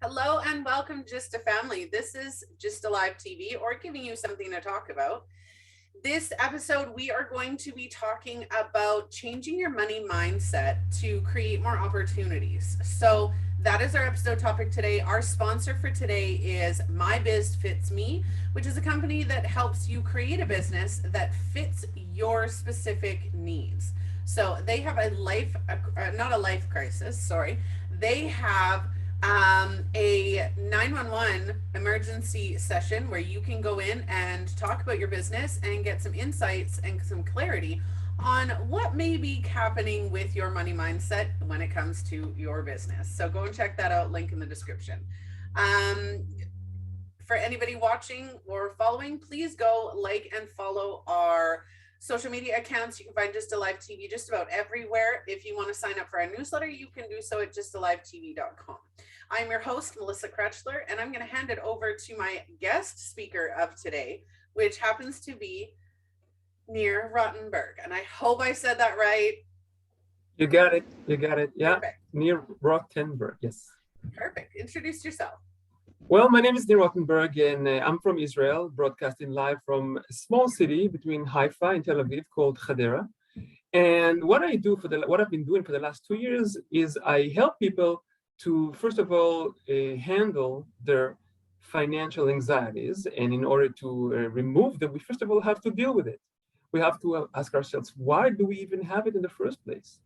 Hello and welcome, Just a Family. This is Just a Live TV, or giving you something to talk about. This episode, we are going to be talking about changing your money mindset to create more opportunities. So that is our episode topic today. Our sponsor for today is My Biz Fits Me, which is a company that helps you create a business that fits your specific needs. So they have not a life crisis, sorry. They have a 911 emergency session where you can go in and talk about your business and get some insights and some clarity on what may be happening with your money mindset when it comes to your business. So go and check that out, link in the description. For anybody watching or following, please go like and follow our social media accounts. You can find Just a Live TV just about everywhere. If you want to sign up for our newsletter, you can do so at justalivetv.com. I'm your host, Melissa Krechler, and I'm going to hand it over to my guest speaker of today, which happens to be Near Rotenberg. And I hope I said that right. You got it. Yeah. Perfect. Near Rotenberg. Yes. Perfect. Introduce yourself. Well, my name is Near Rotenberg, and I'm from Israel, broadcasting live from a small city between Haifa and Tel Aviv called Hadera. And what I've been doing for the last 2 years is I help people to, first of all, handle their financial anxieties. And in order to remove them, we first of all have to deal with it. We have to ask ourselves, why do we even have it in the first place?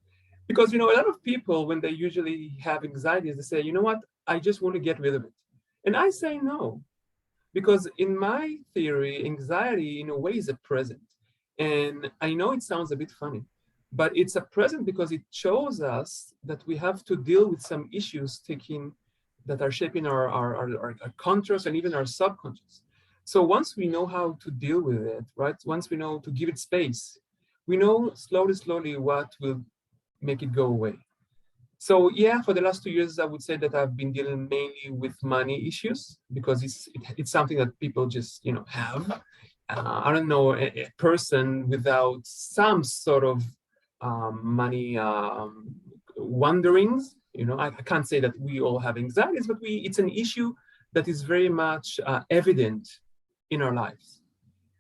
Because, a lot of people, when they usually have anxieties, they say, you know what, I just want to get rid of it. And I say no, because in my theory, anxiety in a way is a present. And I know it sounds a bit funny, but it's a present because it shows us that we have to deal with some issues that are shaping our conscious and even our subconscious. So once we know how to deal with it, right? Once we know to give it space, we know slowly what will make it go away. So yeah, for the last 2 years, I would say that I've been dealing mainly with money issues because it's something that people just have. I don't know a person without some sort of money wanderings. I can't say that we all have anxieties, but it's an issue that is very much evident in our lives.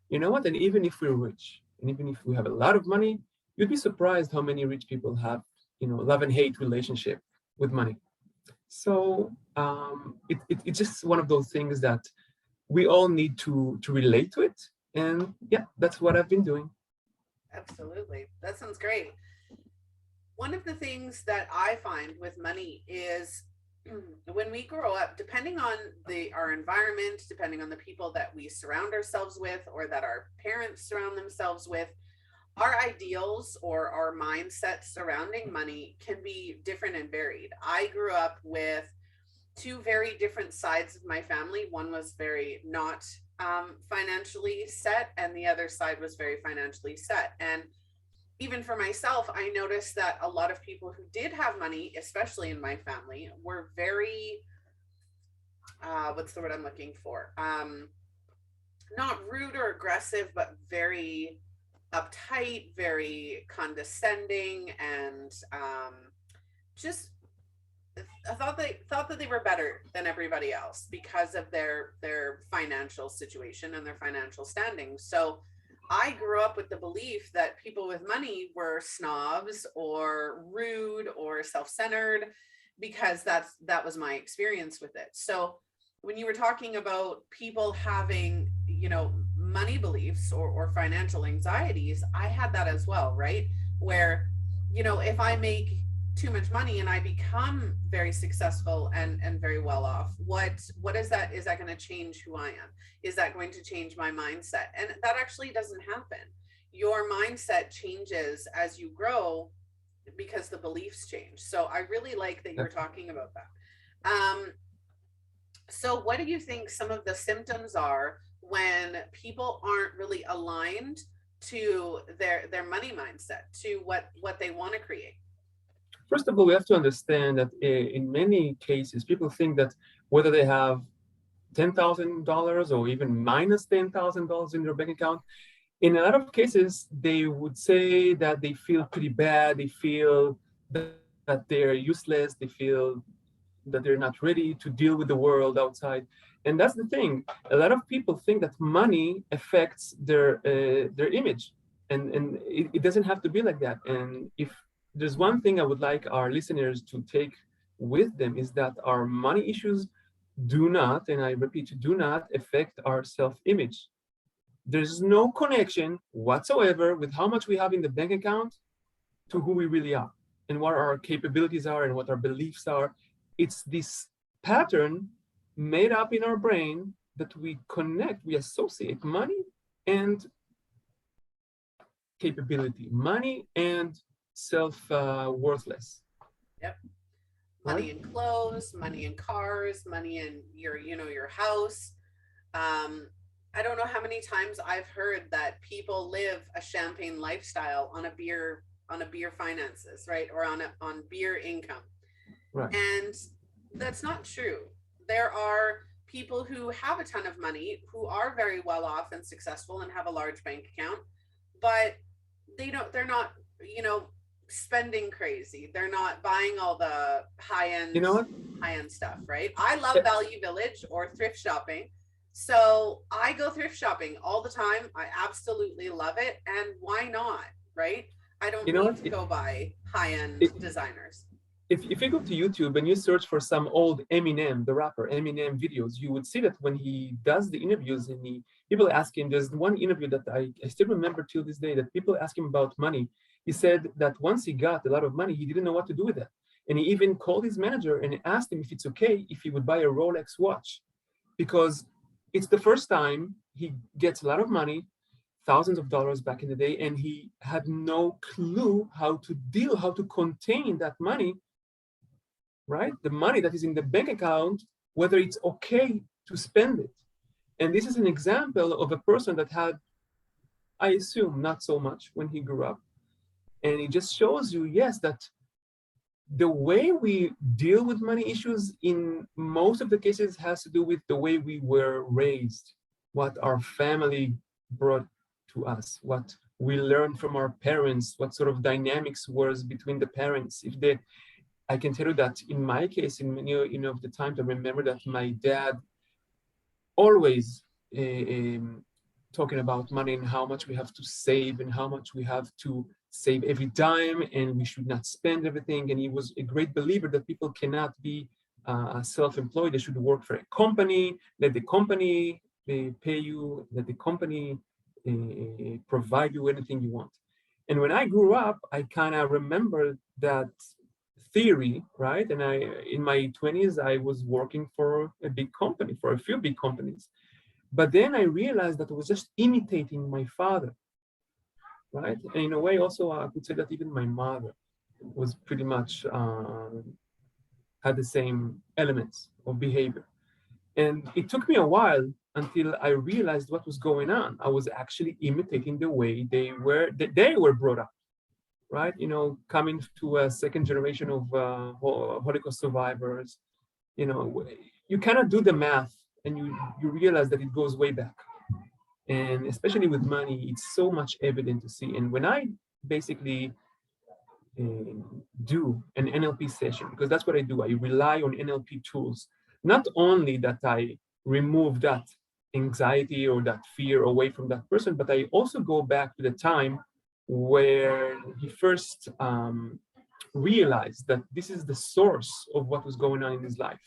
You know what? And even if we're rich, and even if we have a lot of money, you'd be surprised how many rich people have love and hate relationship with money. So it's just one of those things that we all need to relate to it. And yeah, that's what I've been doing. Absolutely. That sounds great. One of the things that I find with money is when we grow up, depending on our environment, depending on the people that we surround ourselves with or that our parents surround themselves with, our ideals or our mindset surrounding money can be different and varied. I grew up with two very different sides of my family. One was very not financially set, and the other side was very financially set. And even for myself, I noticed that a lot of people who did have money, especially in my family, were very, what's the word I'm looking for? Not rude or aggressive, but very uptight, very condescending, and just I thought that they were better than everybody else because of their financial situation and their financial standing. So I grew up with the belief that people with money were snobs or rude or self-centered because that was my experience with it. So when you were talking about people having, money beliefs or financial anxieties, I had that as well, right? Where, if I make too much money and I become very successful and very well off, what is that? Is that going to change who I am? Is that going to change my mindset? And that actually doesn't happen. Your mindset changes as you grow because the beliefs change. So I really like that you're talking about that. So what do you think some of the symptoms are when people aren't really aligned to their money mindset, to what they want to create? First of all, we have to understand that in many cases, people think that whether they have $10,000 or even minus $10,000 in their bank account, in a lot of cases, they would say that they feel pretty bad. They feel that they're useless. They feel that they're not ready to deal with the world outside. And that's the thing. A lot of people think that money affects their image, and it doesn't have to be like that. And if there's one thing I would like our listeners to take with them, is that our money issues do not, and I repeat, do not affect our self-image. There's no connection whatsoever with how much we have in the bank account to who we really are and what our capabilities are and what our beliefs are. It's this pattern made up in our brain that we connect, we associate money and capability, money and self-worthless. Yep. Money in clothes, money in cars, money in your house. I don't know how many times I've heard that people live a champagne lifestyle on a beer finances, right? Or on beer income. Right. And that's not true. There are people who have a ton of money, who are very well off and successful and have a large bank account, but they're not, spending crazy. They're not buying all the high-end stuff, right? I love Value Village or thrift shopping. So I go thrift shopping all the time. I absolutely love it. And why not, right? I don't need to go buy high-end designers. If you go to YouTube and you search for some old Eminem, the rapper Eminem videos, you would see that when he does the interviews and people ask him, there's one interview that I still remember till this day, that people ask him about money. He said that once he got a lot of money, he didn't know what to do with it. And he even called his manager and asked him if it's okay if he would buy a Rolex watch, because it's the first time he gets a lot of money, thousands of dollars back in the day, and he had no clue how to contain that money, right? The money that is in the bank account, whether it's okay to spend it. And this is an example of a person that had, I assume, not so much when he grew up. And it just shows you, yes, that the way we deal with money issues in most of the cases has to do with the way we were raised, what our family brought to us, what we learned from our parents, what sort of dynamics was between the parents. I can tell you that in my case, in many of the times, I remember that my dad always talking about money and how much we have to save and how much we have to save every dime and we should not spend everything. And he was a great believer that people cannot be self-employed. They should work for a company, let the company pay you, let the company provide you anything you want. And when I grew up, I kind of remember that theory, right? And in my 20s, I was working for a big company, for a few big companies. But then I realized that I was just imitating my father, right? And in a way, also, I could say that even my mother was pretty much had the same elements of behavior. And it took me a while until I realized what was going on. I was actually imitating the way they were brought up, right? Coming to a second generation of Holocaust survivors, you cannot do the math and you realize that it goes way back. And especially with money, it's so much evident to see. And when I basically do an NLP session, because that's what I do, I rely on NLP tools. Not only that I remove that anxiety or that fear away from that person, but I also go back to the time where he first realized that this is the source of what was going on in his life.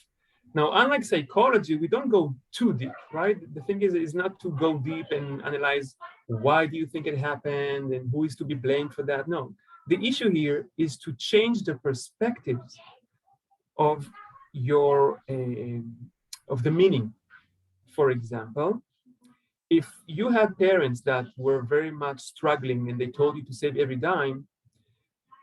Now, unlike psychology, we don't go too deep, right? The thing is not to go deep and analyze why do you think it happened and who is to be blamed for that. No, the issue here is to change the perspectives of of the meaning. For example, if you had parents that were very much struggling and they told you to save every dime,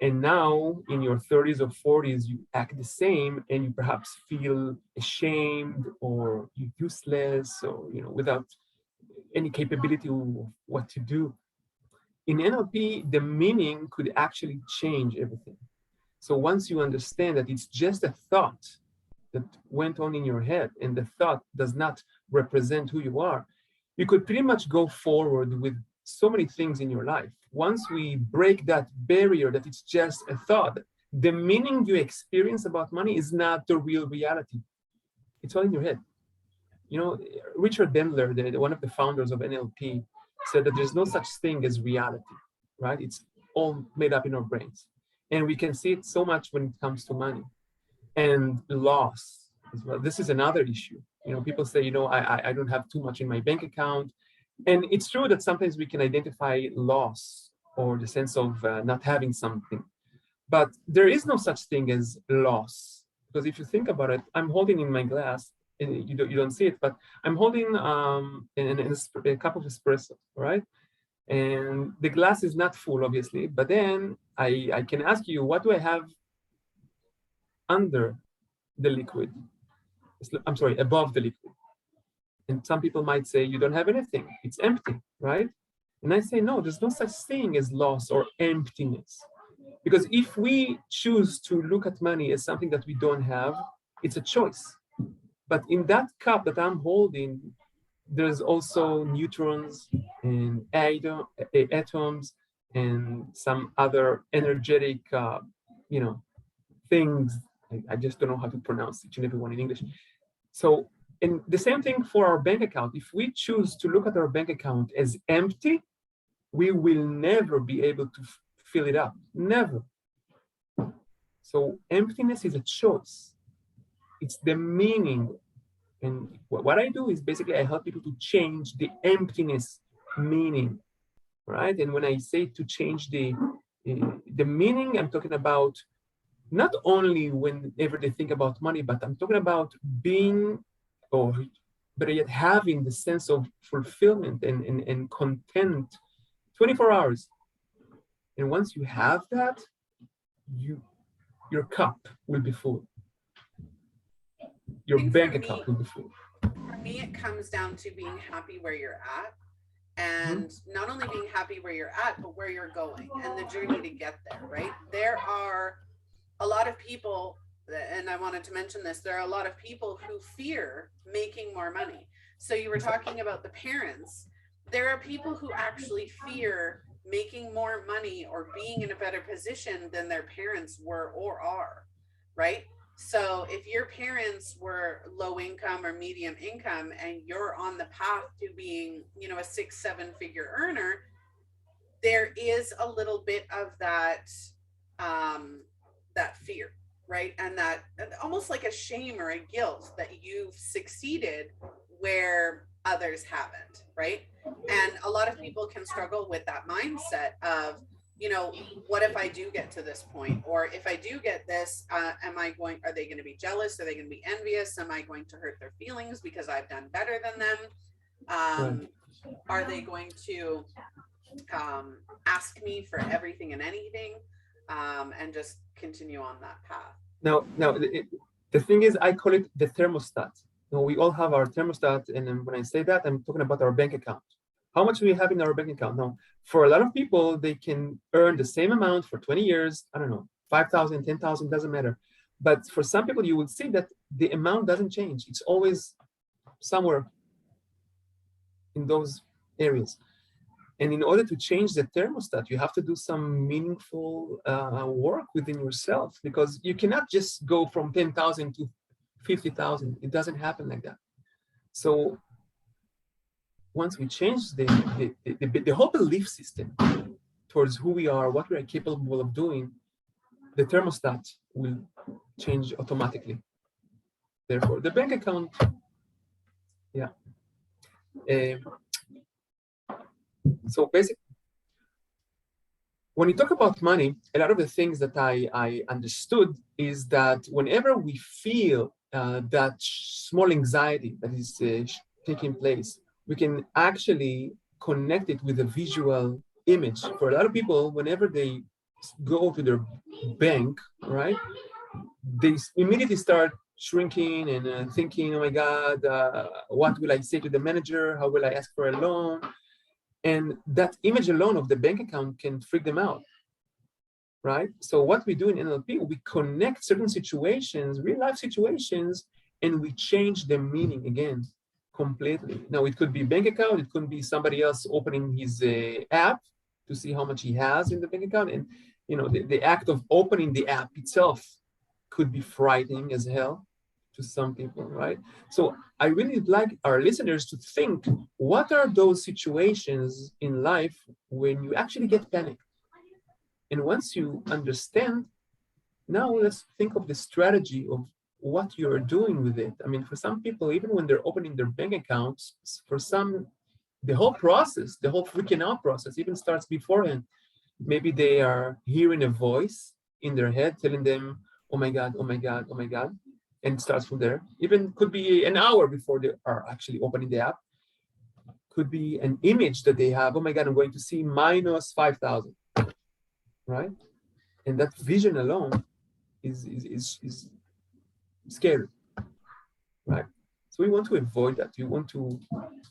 and now in your 30s or 40s, you act the same and you perhaps feel ashamed or you're useless or, without any capability of what to do. In NLP, the meaning could actually change everything. So once you understand that it's just a thought that went on in your head and the thought does not represent who you are, you could pretty much go forward with so many things in your life. Once we break that barrier that it's just a thought, the meaning you experience about money is not the real reality. It's all in your head. You know, Richard Bandler, one of the founders of NLP, said that there's no such thing as reality, right? It's all made up in our brains. And we can see it so much when it comes to money and loss as well. This is another issue. You know, people say, you know, I don't have too much in my bank account. And it's true that sometimes we can identify loss or the sense of not having something. But there is no such thing as loss. Because if you think about it, I'm holding in my glass, and you don't see it, but I'm holding a cup of espresso, right? And the glass is not full, obviously, but then I can ask you, what do I have under the liquid? I'm sorry, above the liquid. And some people might say, you don't have anything, it's empty, right? And I say, no, there's no such thing as loss or emptiness. Because if we choose to look at money as something that we don't have, it's a choice. But in that cup that I'm holding, there's also neutrons and atoms and some other energetic, things. I just don't know how to pronounce each and every one in English. So, and the same thing for our bank account. If we choose to look at our bank account as empty, we will never be able to fill it up. Never. So emptiness is a choice. It's the meaning. And what I do is basically I help people to change the emptiness meaning, right? And when I say to change the meaning, I'm talking about not only whenever they think about money, but I'm talking about being, or better yet, having the sense of fulfillment and content 24 hours. And once you have that, your cup will be full. Your bank account will be full. For me, it comes down to being happy where you're at. And not only being happy where you're at, but where you're going and the journey to get there, right? There are a lot of people, and I wanted to mention this, there are a lot of people who fear making more money. So you were talking about the parents. There are people who actually fear making more money or being in a better position than their parents were or are, right? So if your parents were low income or medium income and you're on the path to being, you know, a 6-7 figure earner, there is a little bit of that, that fear, right? And that almost like a shame or a guilt that you've succeeded where others haven't, right? And a lot of people can struggle with that mindset of, you know, what if I do get to this point? Or if I do get this, are they going to be jealous? Are they going to be envious? Am I going to hurt their feelings because I've done better than them? Are they going to ask me for everything and anything, and just continue on that path? Now, the thing is, I call it the thermostat. You know, we all have our thermostat, and then when I say that, I'm talking about our bank account. How much do we have in our bank account? Now, for a lot of people, they can earn the same amount for 20 years. I don't know, 5,000, 10,000, doesn't matter. But for some people, you will see that the amount doesn't change. It's always somewhere in those areas. And in order to change the thermostat, you have to do some meaningful work within yourself, because you cannot just go from 10,000 to 50,000. It doesn't happen like that. So once we change the whole belief system towards who we are, what we are capable of doing, the thermostat will change automatically. Therefore, the bank account, yeah. So basically, when you talk about money, a lot of the things that I understood is that whenever we feel that small anxiety that is taking place, we can actually connect it with a visual image. For a lot of people, whenever they go to their bank, right, they immediately start shrinking and thinking, oh my God, what will I say to the manager? How will I ask for a loan? And that image alone of the bank account can freak them out, right? So what we do in NLP, we connect certain situations, real life situations, and we change the meaning again completely. Now, it could be bank account, it could be somebody else opening his app to see how much he has in the bank account. the act of opening the app itself could be frightening as hell to some people, right? So I really like our listeners to think, what are those situations in life when you actually get panicked? And once you understand, now let's think of the strategy of what you're doing with it. I mean, for some people, even when they're opening their bank accounts, for some, the whole process, the whole freaking out process even starts beforehand. Maybe they are hearing a voice in their head telling them, oh my God, oh my God, oh my God. And it starts from there. Even could be an hour before they are actually opening the app. Could be an image that they have. Oh my God, I'm going to see minus 5,000, right? And that vision alone is scary, right? So we want to avoid that. We want to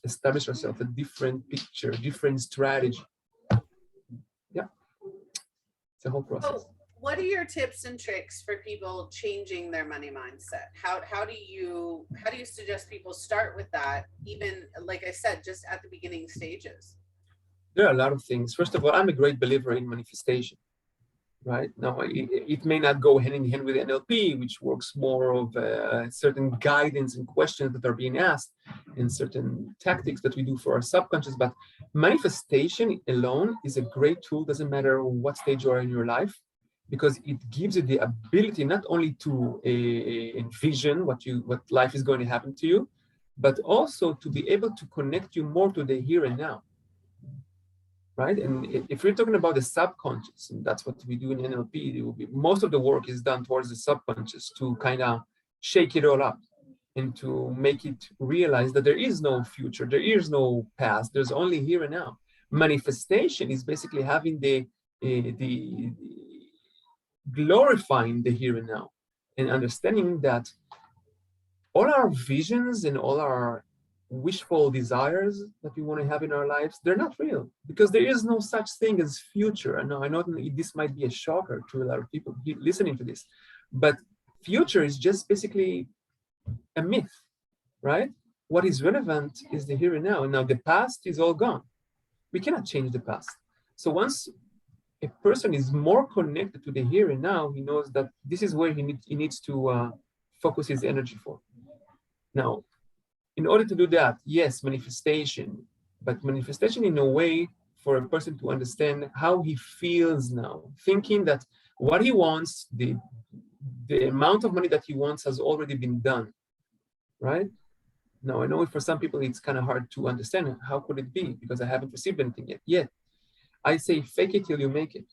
establish ourselves a different picture, different strategy. Yeah, it's a whole process. So what are your tips and tricks for people changing their money mindset? How do you suggest people start with that, even like I said, just at the beginning stages? There are a lot of things. First of all, I'm a great believer in manifestation, right? Now, it may not go hand in hand with NLP, which works more of certain guidance and questions that are being asked and certain tactics that we do for our subconscious. But manifestation alone is a great tool, doesn't matter what stage you are in your life, because it gives you the ability not only to envision what life is going to happen to you, but also to be able to connect you more to the here and now. Right? And if we're talking about the subconscious, and that's what we do in NLP, most of the work is done towards the subconscious to kind of shake it all up and to make it realize that there is no future, there is no past, there's only here and now. Manifestation is basically having the glorifying the here and now and understanding that all our visions and all our wishful desires that we want to have in our lives, they're not real, because there is no such thing as future. I know this might be a shocker to a lot of people listening to this, but future is just basically a myth, right? What is relevant is the here and now. Now the past is all gone. We cannot change the past. So once a person is more connected to the here and now, he knows that this is where he needs to focus his energy for. Now, in order to do that, yes, manifestation, but manifestation in a way for a person to understand how he feels now, thinking that what he wants, the amount of money that he wants has already been done, right? Now, I know for some people it's kind of hard to understand. How could it be? Because I haven't received anything yet. I say fake it till you make it,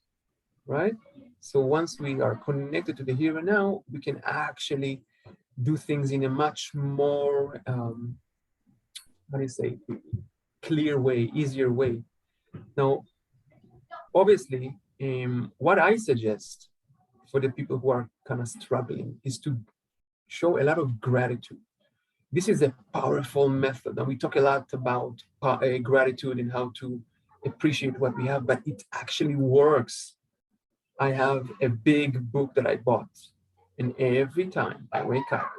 right? So once we are connected to the here and now, we can actually do things in a much more, how do you say, clear way, easier way. Now, obviously, what I suggest for the people who are kind of struggling is to show a lot of gratitude. This is a powerful method, and we talk a lot about gratitude and how to appreciate what we have, but it actually works. I have a big book that I bought, and every time I wake up,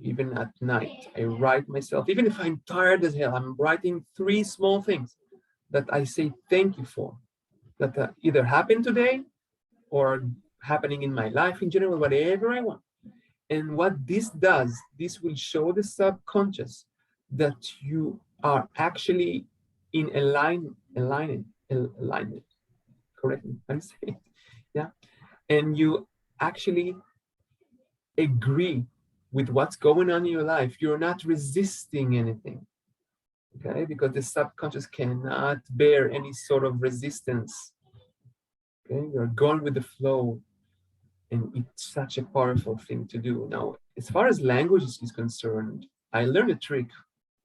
even at night, I write myself, even if I'm tired as hell, I'm writing 3 small things that I say thank you for, that either happened today or happening in my life in general, whatever I want. And what this does, this will show the subconscious that you are actually in alignment, correct me, I'm saying, yeah, and you actually agree with what's going on in your life. You're not resisting anything, okay? Because the subconscious cannot bear any sort of resistance, okay? You're going with the flow, and it's such a powerful thing to do. Now, as far as language is concerned, I learned a trick,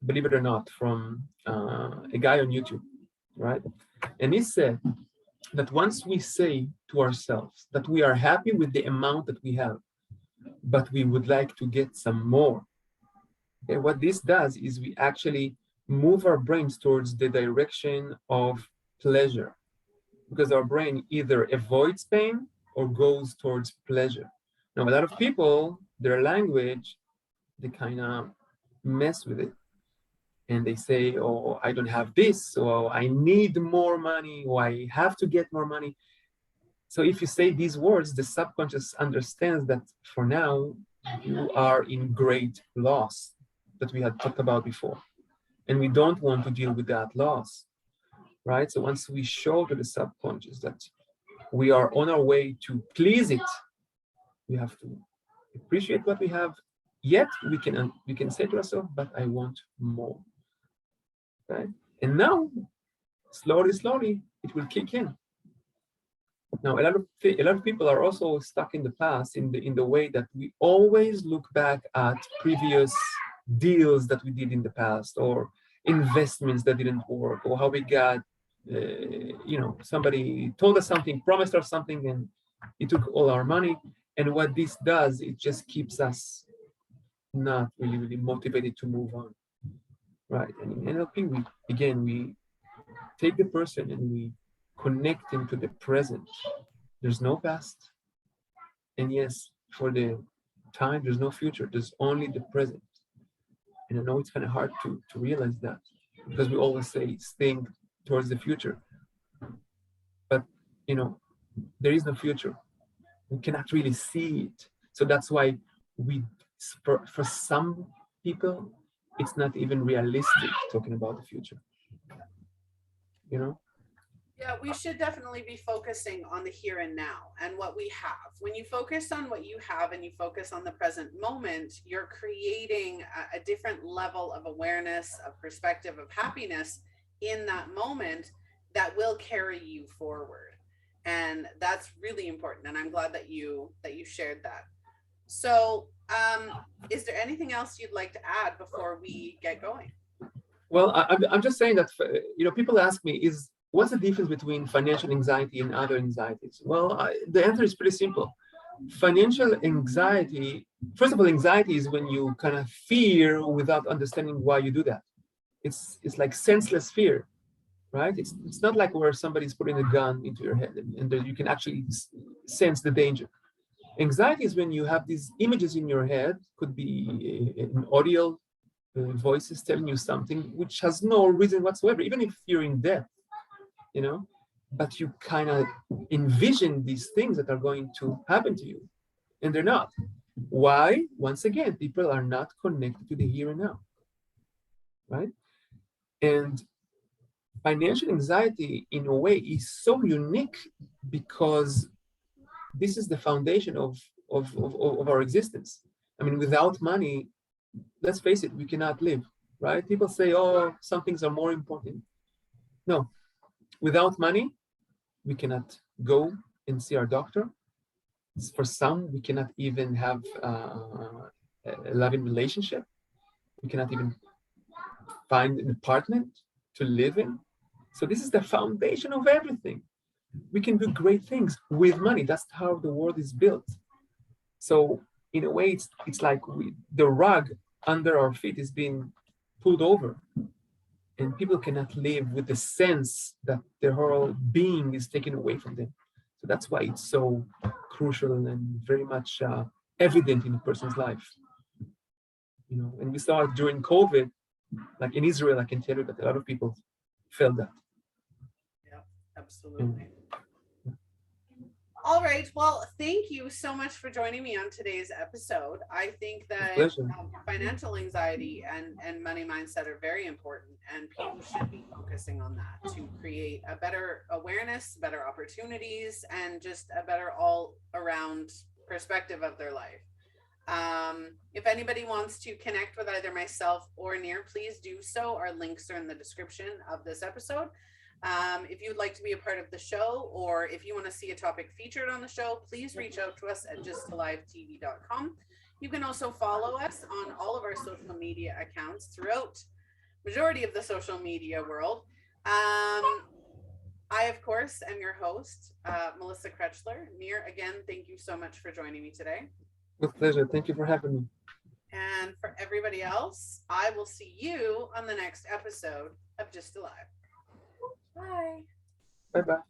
believe it or not, from a guy on YouTube, right? And he said that once we say to ourselves that we are happy with the amount that we have, but we would like to get some more, okay, what this does is we actually move our brains towards the direction of pleasure, because our brain either avoids pain or goes towards pleasure. Now, a lot of people, their language, they kind of mess with it. And they say, oh, I don't have this, or I need more money, or I have to get more money. So if you say these words, the subconscious understands that for now, you are in great loss that we had talked about before. And we don't want to deal with that loss, right? So once we show to the subconscious that we are on our way to please it, we have to appreciate what we have, yet we can say to ourselves, but I want more, right? And now, slowly, it will kick in. Now, a lot of people are also stuck in the past in the way that we always look back at previous deals that we did in the past, or investments that didn't work, or how we got, somebody told us something, promised us something, and it took all our money. And what this does, it just keeps us not really motivated to move on, right? And in NLP, we take the person and we connect him to the present. There's no past, and yes, for the time, there's no future. There's only the present. And I know it's kind of hard to realize that, because we always say think towards the future, but there is no future. We cannot really see it. So that's why for some people, it's not even realistic talking about the future. Yeah, we should definitely be focusing on the here and now and what we have. When you focus on what you have and you focus on the present moment, you're creating a different level of awareness, of perspective, of happiness in that moment that will carry you forward. And that's really important. And I'm glad that you shared that. So is there anything else you'd like to add before we get going? Well, I'm just saying that, people ask me, what's the difference between financial anxiety and other anxieties? Well, the answer is pretty simple. Financial anxiety, first of all, anxiety is when you kind of fear without understanding why you do that. It's like senseless fear, right? It's not like where somebody's putting a gun into your head and you can actually sense the danger. Anxiety is when you have these images in your head, could be an audio voices telling you something which has no reason whatsoever, even if you're in debt, but you kind of envision these things that are going to happen to you, and they're not. Why? Once again, people are not connected to the here and now, right? And financial anxiety, in a way, is so unique because this is the foundation of our existence. I mean, without money, let's face it, we cannot live, right? People say, oh, some things are more important. No, without money, we cannot go and see our doctor. For some, we cannot even have a loving relationship. We cannot even find an apartment to live in. So this is the foundation of everything. We can do great things with money. That's how the world is built. So in a way, it's like the rug under our feet is being pulled over, and people cannot live with the sense that their whole being is taken away from them. So that's why it's so crucial and very much evident in a person's life. And we saw it during COVID, like in Israel. I can tell you that a lot of people felt that. Yeah, absolutely. All right. Well, thank you so much for joining me on today's episode. I think that financial anxiety and money mindset are very important, and people should be focusing on that to create a better awareness, better opportunities, and just a better all-around perspective of their life. If anybody wants to connect with either myself or Nir, please do so. Our links are in the description of this episode. If you'd like to be a part of the show, or if you want to see a topic featured on the show, please reach out to us at justalivetv.com. You can also follow us on all of our social media accounts throughout majority of the social media world. I, of course, am your host, Melissa Krechler. Nir, again, thank you so much for joining me today. With pleasure. Thank you for having me. And for everybody else, I will see you on the next episode of Just Alive. Bye. Bye-bye.